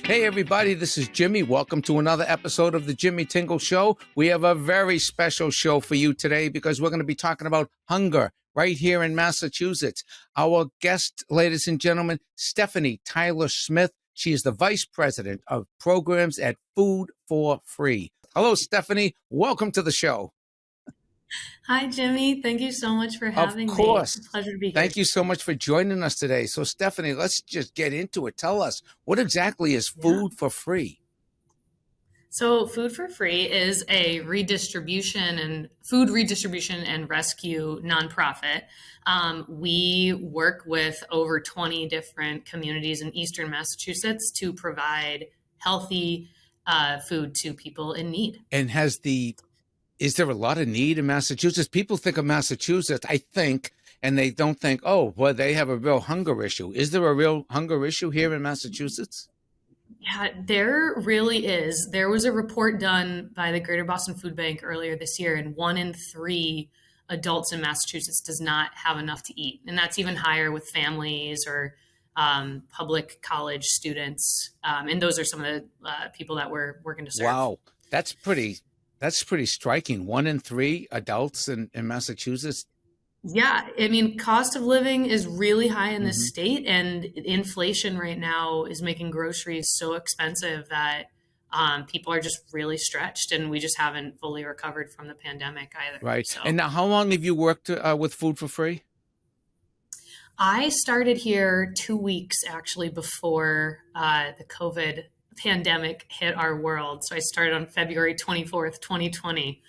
Hey everybody, this is Jimmy. Welcome to another episode of the Jimmy Tingle Show. We have a very special show for you today because we're going to be talking about hunger right here in Massachusetts. Our guest, ladies and gentlemen, Stephanie Tyler Smith. She is the Vice President of Programs at Food for Free. Hello, Stephanie. Welcome to the show. Hi, Jimmy. Thank you so much for having me. Of course. It's a pleasure to be here. Thank you so much for joining us today. So, Stephanie, let's just get into it. Tell us, what exactly is Food for Free? So Food for Free is a food redistribution and rescue nonprofit. We work with over 20 different communities in Eastern Massachusetts to provide healthy food to people in need. And is there a lot of need in Massachusetts? People think of Massachusetts, I think, and they don't think, oh, well, they have a real hunger issue. Is there a real hunger issue here in Massachusetts? Yeah, there really is. There was a report done by the Greater Boston Food Bank earlier this year, and 1 in 3 adults in Massachusetts does not have enough to eat. And that's even higher with families or public college students. And those are some of the people that we're working to serve. Wow, that's pretty striking. 1 in 3 adults in Massachusetts. Yeah, I mean, cost of living is really high in this state, and inflation right now is making groceries so expensive that people are just really stretched, and we just haven't fully recovered from the pandemic either. Right. So, And now, how long have you worked with Food for Free? I started here 2 weeks actually before the COVID pandemic hit our world. So I started on February 24th, 2020,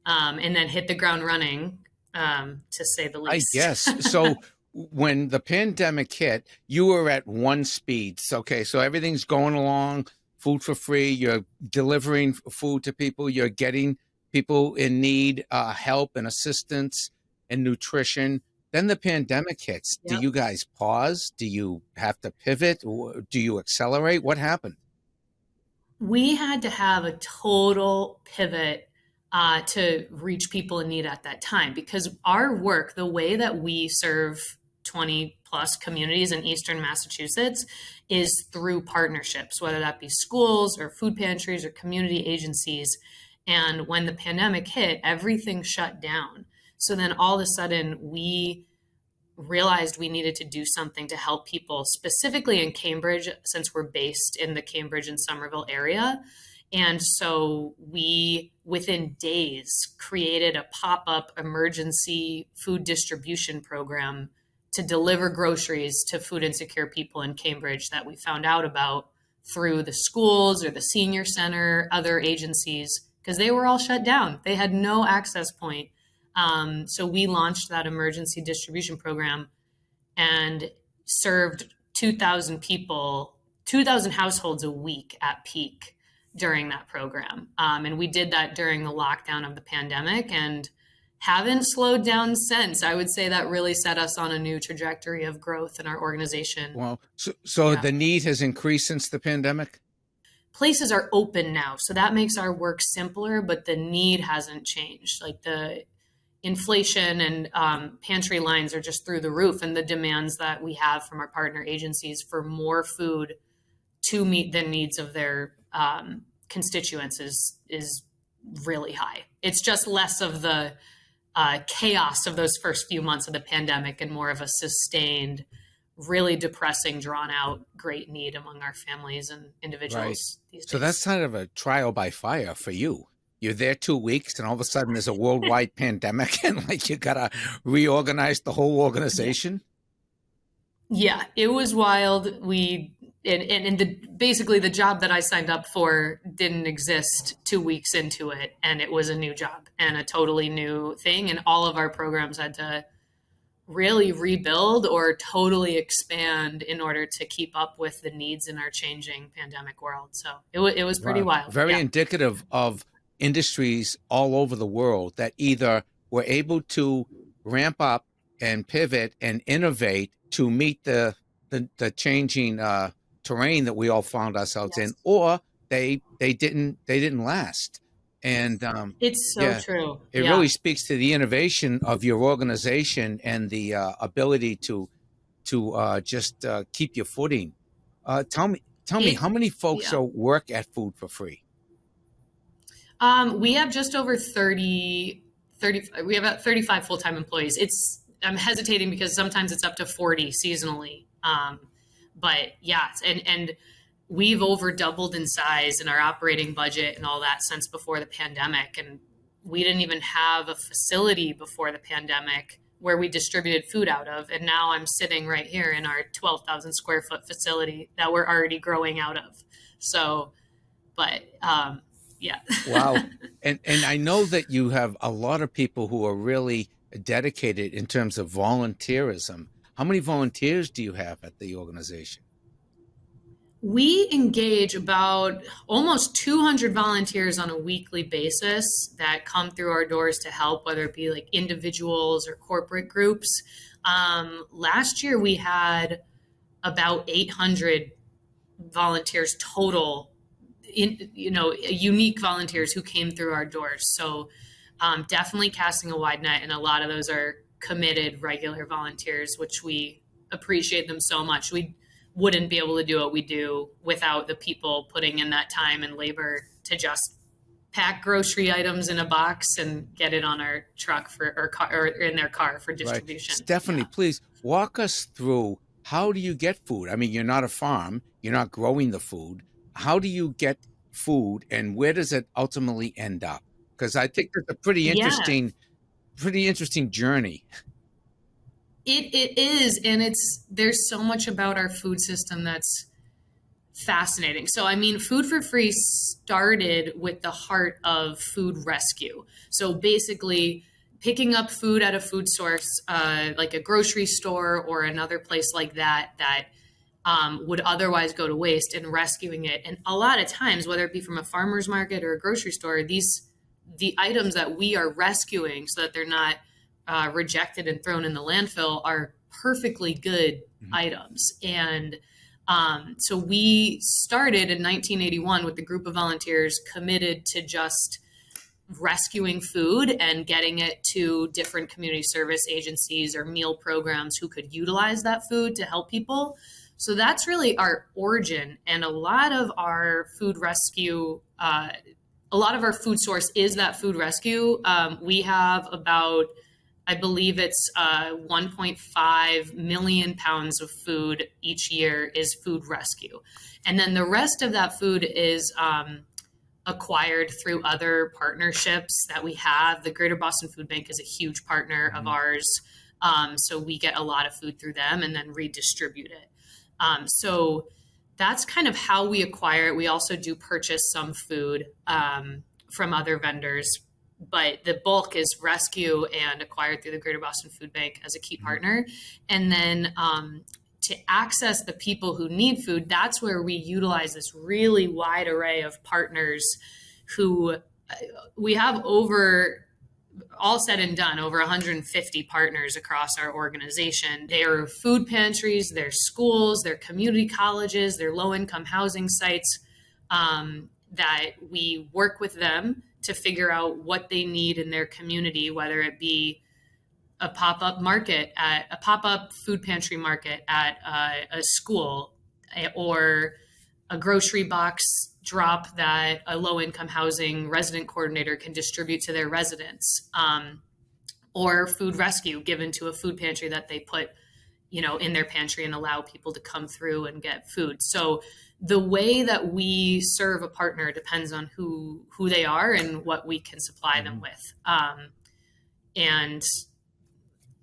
and then hit the ground running, to say the least. I guess. So when the pandemic hit, you were at one speed. Okay, so everything's going along, Food for Free. You're delivering food to people. You're getting people in need help and assistance and nutrition. Then the pandemic hits. Yep. Do you guys pause? Do you have to pivot? Or do you accelerate? What happened? We had to have a total pivot to reach people in need at that time, because our work, the way that we serve 20 plus communities in Eastern Massachusetts, is through partnerships, whether that be schools or food pantries or community agencies. And when the pandemic hit, everything shut down. So then all of a sudden we realized we needed to do something to help people, specifically in Cambridge, since we're based in the Cambridge and Somerville area. And so we, within days, created a pop-up emergency food distribution program to deliver groceries to food insecure people in Cambridge that we found out about through the schools or the senior center, other agencies, because they were all shut down. They had no access point. So we launched that emergency distribution program and served 2,000 people, 2,000 households a week at peak during that program. And we did that during the lockdown of the pandemic and haven't slowed down since. I would say that really set us on a new trajectory of growth in our organization. Well, so the need has increased since the pandemic? Places are open now, so that makes our work simpler, but the need hasn't changed. Like the inflation and pantry lines are just through the roof, and the demands that we have from our partner agencies for more food to meet the needs of their constituents is really high. It's just less of the chaos of those first few months of the pandemic and more of a sustained, really depressing, drawn out, great need among our families and individuals these days. So that's kind of a trial by fire for you. You're there 2 weeks and all of a sudden there's a worldwide pandemic and like you got to reorganize the whole organization. Yeah, it was wild. Basically the job that I signed up for didn't exist 2 weeks into it. And it was a new job and a totally new thing. And all of our programs had to really rebuild or totally expand in order to keep up with the needs in our changing pandemic world. So it was pretty wild. Very indicative of industries all over the world that either were able to ramp up and pivot and innovate to meet the changing terrain that we all found ourselves in, or they didn't last. And it's so true. It really speaks to the innovation of your organization and the ability to just keep your footing. Tell me, Tell me, how It, many folks yeah. work at Food for Free? We have just over 30. We have about 35 full-time employees. I'm hesitating because sometimes it's up to 40 seasonally. But yeah, and we've over doubled in size in our operating budget and all that since before the pandemic. And we didn't even have a facility before the pandemic where we distributed food out of. And now I'm sitting right here in our 12,000 square foot facility that we're already growing out of. So, but yeah. Wow. And I know that you have a lot of people who are really dedicated in terms of volunteerism. How many volunteers do you have at the organization? We engage about almost 200 volunteers on a weekly basis that come through our doors to help, whether it be like individuals or corporate groups. Last year, we had about 800 volunteers total, unique volunteers who came through our doors. So definitely casting a wide net, and a lot of those are committed regular volunteers, which we appreciate them so much. We wouldn't be able to do what we do without the people putting in that time and labor to just pack grocery items in a box and get it on our truck or in their car for distribution. Right. Stephanie, Yeah. please walk us through, how do you get food? I mean, you're not a farm, you're not growing the food. How do you get food, and where does it ultimately end up? Because I think that's a Yeah, pretty interesting journey. it is, and there's so much about our food system that's fascinating. So, I mean, Food for Free started with the heart of food rescue. So, basically, picking up food at a food source, like a grocery store or another place like that, would otherwise go to waste, and rescuing it. And a lot of times, whether it be from a farmer's market or a grocery store, the items that we are rescuing so that they're not rejected and thrown in the landfill are perfectly good items. And so we started in 1981 with a group of volunteers committed to just rescuing food and getting it to different community service agencies or meal programs who could utilize that food to help people. So that's really our origin. And a lot of our food rescue, a lot of our food source is that food rescue. We have about, I believe it's 1.5 million pounds of food each year is food rescue. And then the rest of that food is acquired through other partnerships that we have. The Greater Boston Food Bank is a huge partner of ours. So we get a lot of food through them and then redistribute it. So that's kind of how we acquire it. We also do purchase some food from other vendors, but the bulk is rescue and acquired through the Greater Boston Food Bank as a key partner. And then to access the people who need food, that's where we utilize this really wide array of partners who we have over, all said and done, over 150 partners across our organization. They are food pantries, they're schools, they're community colleges, they're low-income housing sites that we work with them to figure out what they need in their community, whether it be a pop-up food pantry market at a school, or a grocery box drop that a low-income housing resident coordinator can distribute to their residents, or food rescue given to a food pantry that they put, in their pantry and allow people to come through and get food. So the way that we serve a partner depends on who they are and what we can supply them with. And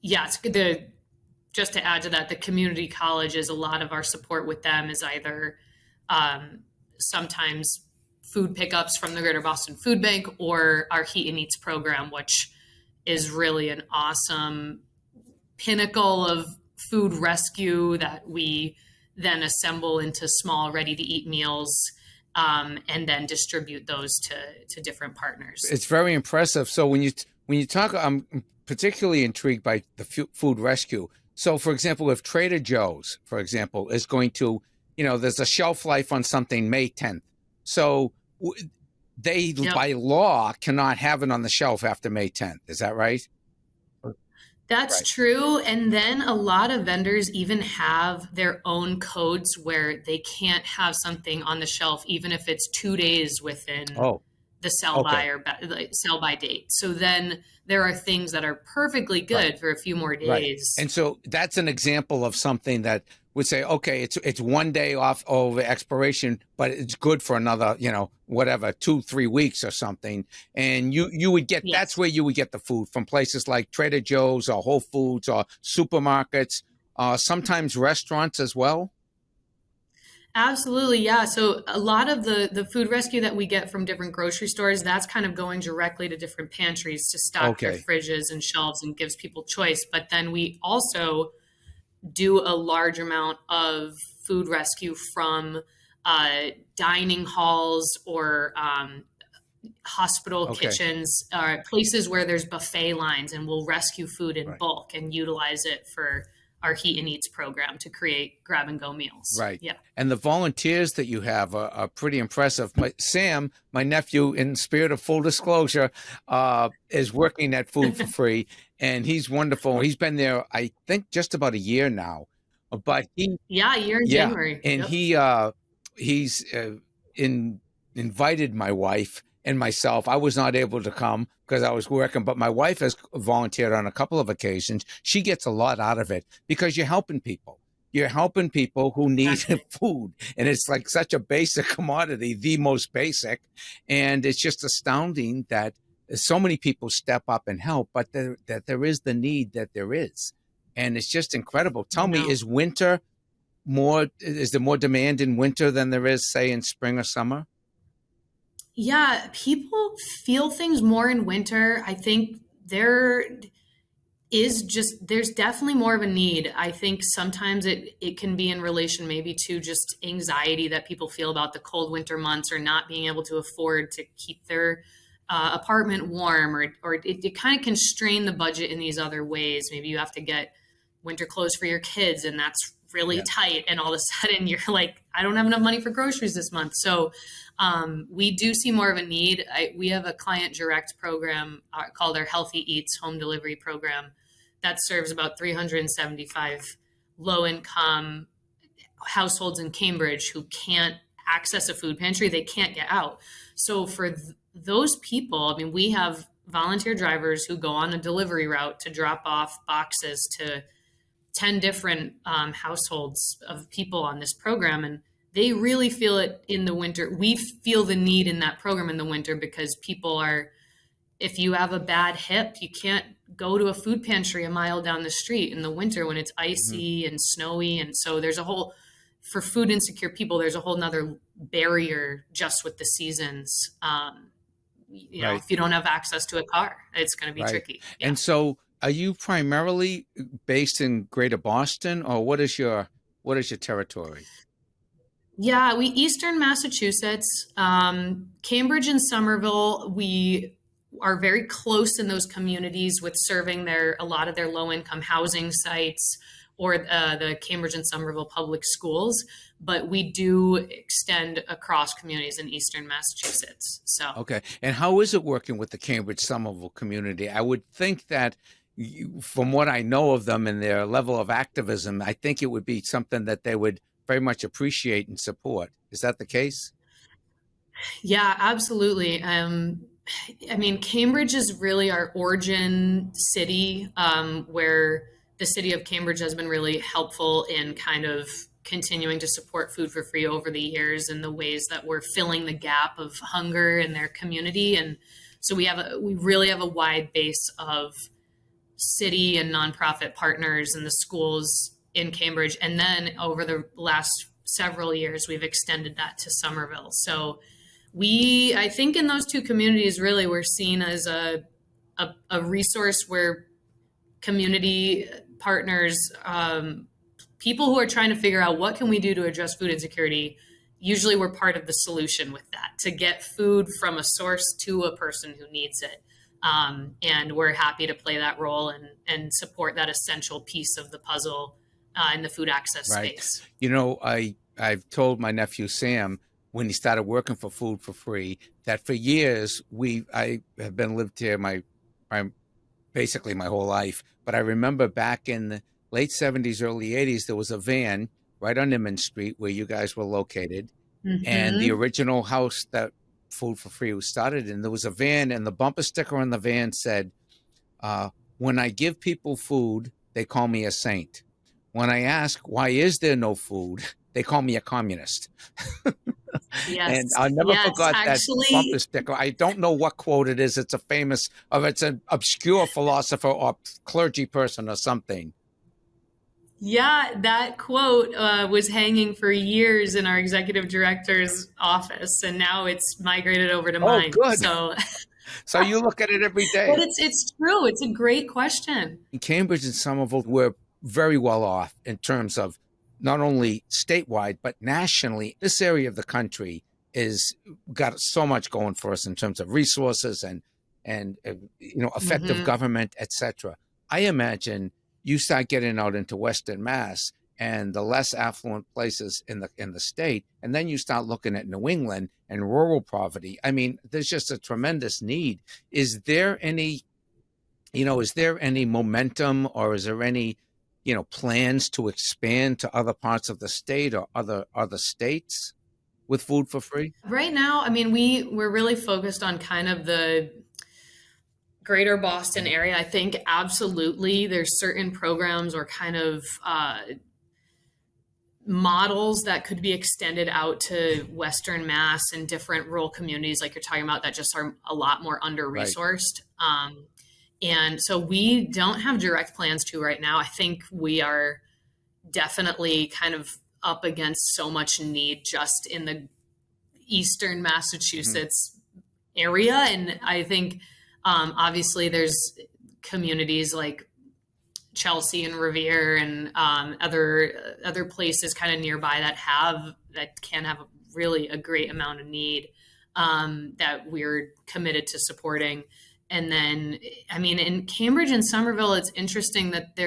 yes, just to add to that, the community colleges, a lot of our support with them is either sometimes food pickups from the Greater Boston Food Bank or our Heat and Eats program, which is really an awesome pinnacle of food rescue that we then assemble into small ready-to-eat meals, and then distribute those to different partners. It's very impressive. So when you talk, I'm particularly intrigued by the food rescue. So, for example, if Trader Joe's, for example, is going to, there's a shelf life on something May 10th. So they, by law, cannot have it on the shelf after May 10th. Is that right? That's Right. true. And then a lot of vendors even have their own codes where they can't have something on the shelf, even if it's 2 days within Oh, the sell by okay. or like, sell by date. So then there are things that are perfectly Right. good for a few more Right. days. And so that's an example of something that would say, okay, it's 1 day off over expiration, but it's good for another, whatever, 2, 3 weeks or something. And you would get, that's Yes. where you would get the food from places like Trader Joe's or Whole Foods or supermarkets, sometimes restaurants as well. Absolutely, yeah. So a lot of the food rescue that we get from different grocery stores, that's kind of going directly to different pantries to stock their Okay. fridges and shelves and gives people choice. But then we also do a large amount of food rescue from dining halls or hospital Okay. kitchens, places where there's buffet lines, and we'll rescue food in Right. bulk and utilize it for our Heat and Eats program to create grab and go meals. Right. Yeah. And the volunteers that you have are pretty impressive. Sam, my nephew, in spirit of full disclosure, is working at Food for Free, and he's wonderful. He's been there, I think, just about a year now. But Yeah, a year in yeah, January. and Yep. he's in invited my wife and myself. I was not able to come because I was working, but my wife has volunteered on a couple of occasions. She gets a lot out of it because you're helping people. You're helping people who need Exactly. food, and it's like such a basic commodity, the most basic, and it's just astounding that so many people step up and help, but that there is the need that there is, and it's just incredible. I Tell me, know. is there more demand in winter than there is, say, in spring or summer? Yeah, people feel things more in winter. I think there's definitely more of a need. I think sometimes it can be in relation maybe to just anxiety that people feel about the cold winter months or not being able to afford to keep their apartment warm, or it kind of can strain the budget in these other ways. Maybe you have to get winter clothes for your kids and that's really Yeah. tight, and all of a sudden you're like, I don't have enough money for groceries this month. So we do see more of a need. We have a client direct program called our Healthy Eats home delivery program that serves about 375 low income households in Cambridge who can't access a food pantry. They can't get out. So for those people, I mean, we have volunteer drivers who go on a delivery route to drop off boxes to 10 different households of people on this program. And they really feel it in the winter. We feel the need in that program in the winter because people are, if you have a bad hip, you can't go to a food pantry a mile down the street in the winter when it's Hmm. icy and snowy. And so there's a whole, for food insecure people, there's a whole nother barrier just with the seasons. Right. If you don't have access to a car, it's going to be Right. tricky. Yeah. And so, are you primarily based in Greater Boston, or what is your territory? Yeah, we Eastern Massachusetts, Cambridge and Somerville. We are very close in those communities with serving a lot of their low income housing sites or the Cambridge and Somerville public schools. But we do extend across communities in Eastern Massachusetts. So Okay. And how is it working with the Cambridge Somerville community? I would think that, from what I know of them and their level of activism, I think it would be something that they would very much appreciate and support. Is that the case? yeah, absolutely. I mean, Cambridge is really our origin city, where the city of Cambridge has been really helpful in kind of continuing to support food for free over the years in the ways that we're filling the gap of hunger in their community. And so we really have a wide base of city and nonprofit partners in the schools in Cambridge. And then over the last several years, we've extended that to Somerville. So I think in those two communities, really, we're seen as a resource where community partners, people who are trying to figure out what can we do to address food insecurity, usually we're part of the solution with that, to get food from a source to a person who needs it. And we're happy to play that role and support that essential piece of the puzzle in the food access Right. space. I've told my nephew Sam when he started working for Food for Free that for years I have been lived here. My basically my whole life. But I remember back in the late 70s, early 80s, there was a van right on Nimmon Street where you guys were located. And the Mm-hmm. original house that Food for Free was started in, there was a van, and the bumper sticker on the van said, when I give people food, they call me a saint. When I ask, why is there no food? They call me a communist. Yes. And I never Yes. forgot that bumper Actually, sticker. I don't know what quote it is. It's a famous, or it's an obscure philosopher or clergy person or something. yeah, that quote was hanging for years in our executive director's office, and now it's migrated over to Oh, mine. good. So, So you look at it every but day. it's true. It's a great question. In Cambridge and Somerville, we're very well off in terms of not only statewide, but nationally. This area of the country is got so much going for us in terms of resources and effective Hmm. government, etc. I imagine you start getting out into Western Mass and the less affluent places in the state, and then you start looking at New England and rural poverty. I mean, there's just a tremendous need. Is there any is there any momentum, or is there any, plans to expand to other parts of the state or other states with Food for Free? Right now, I mean, we're really focused on kind of the greater Boston area. I think absolutely there's certain programs or kind of models that could be extended out to Western Mass and different rural communities, like you're talking about, that just are a lot more under Right. resourced. And so we don't have direct plans to right now. I think we are definitely kind of up against so much need just in the Eastern Mhm. Massachusetts area. And I think obviously there's communities like Chelsea and Revere and other places kind of nearby that can have really a great amount of need that we're committed to supporting. And then, I mean, in Cambridge and Somerville, it's interesting that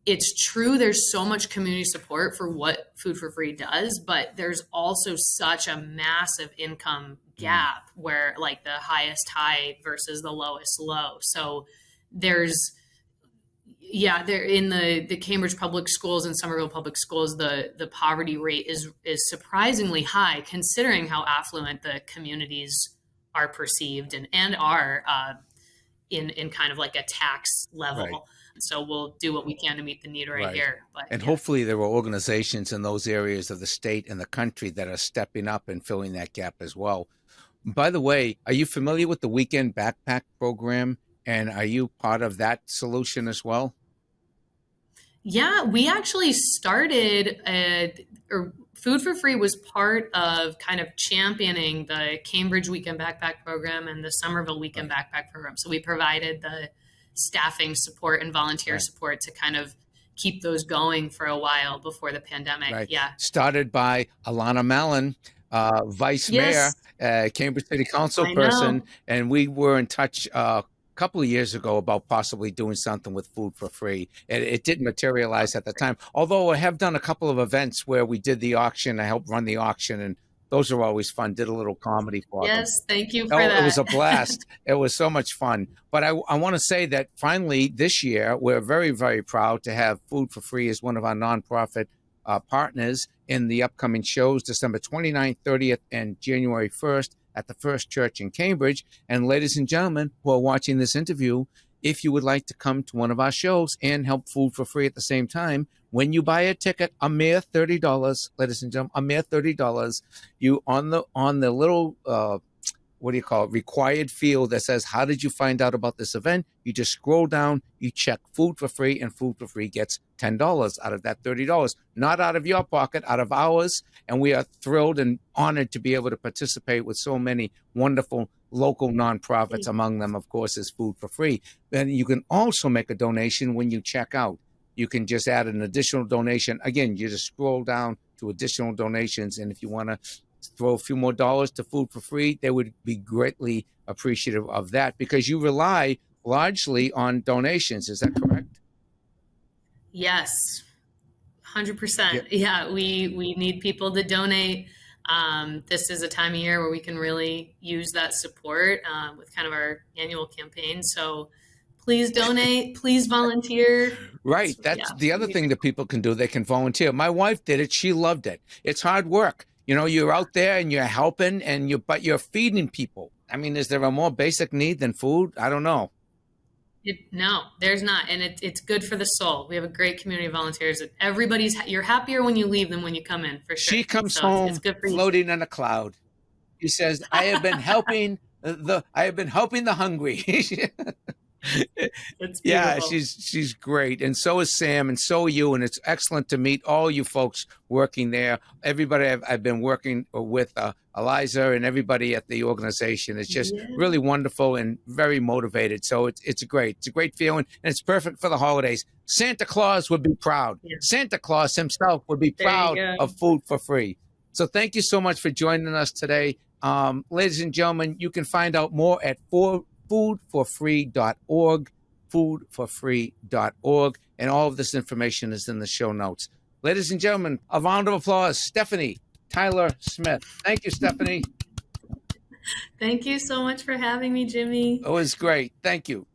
it's true there's so much community support for what Food for Free does, but there's also such a massive income Mm. gap where like the highest high versus the lowest low. So there's yeah, there in the Cambridge public schools and Somerville public schools, the poverty rate is surprisingly high considering how affluent the communities are perceived and are in kind of like a tax Right. level. So we'll do what we can to meet the need right Right. here. But And yeah. hopefully there are organizations in those areas of the state and the country that are stepping up and filling that gap as well. By the way, are you familiar with the weekend backpack program? And are you part of that solution as well? Yeah, we actually started, or Food for Free was part of kind of championing the Cambridge Weekend Backpack Program and the Somerville Weekend Right. Backpack Program. So we provided the staffing support and volunteer Right. support to kind of keep those going for a while before the pandemic. Right. Yeah. Started by Alana Mallon, vice mayor, Yes, Cambridge City Council I person, know. and we were in touch a couple of years ago about possibly doing something with Food for Free. It didn't materialize at the time, although I have done a couple of events where we did the auction. I helped run the auction, and those are always fun. Did a little comedy for them. Yes, thank you for Oh, it was that. a blast. It was so much fun. But I want to say that finally this year, we're very, very proud to have Food for Free as one of our nonprofit partners in the upcoming shows, December 29th, 30th, and January 1st at the First Church in Cambridge. And ladies and gentlemen who are watching this interview, if you would like to come to one of our shows and help Food for Free at the same time, when you buy a ticket, a mere $30, ladies and gentlemen, a mere $30, you on the little what do you call it, required field that says, how did you find out about this event? You just scroll down, you check Food for Free, and Food for Free gets $10 out of that $30, not out of your pocket, out of ours. And we are thrilled and honored to be able to participate with so many wonderful local nonprofits. Among them, of course, is Food for Free. Then you can also make a donation when you check out. You can just add an additional donation. Again, you just scroll down to additional donations. And if you want to throw a few more dollars to Food for Free, they would be greatly appreciative of that, because you rely largely on donations. Is that correct? Yes, Yeah. 100%. Yeah, we need people to donate. This is a time of year where we can really use that support with kind of our annual campaign. So Please donate. Please volunteer. Right. That's the other thing that people can do. They can volunteer. My wife did it. She loved it. It's hard work. You know, you're out there and you're helping but you're feeding people. I mean, is there a more basic need than food? I don't know. No, there's not. And it's good for the soul. We have a great community of volunteers. You're happier when you leave than when you come in, for sure. She comes home it's good for you. floating on a cloud. She says, I have been helping the hungry. Yeah, she's great. And so is Sam, and so are you. And it's excellent to meet all you folks working there. Everybody I've been working with, Eliza and everybody at the organization. It's just really wonderful and very motivated. So it's great. It's a great feeling, and it's perfect for the holidays. Santa Claus would be proud. Yeah. Santa Claus himself would be proud of food for free. So thank you so much for joining us today. Ladies and gentlemen, you can find out more at foodforfree.org, foodforfree.org, and all of this information is in the show notes. Ladies and gentlemen, a round of applause, Stephanie Tyler Smith. Thank you, Stephanie. Thank you so much for having me, Jimmy. It was great. Thank you.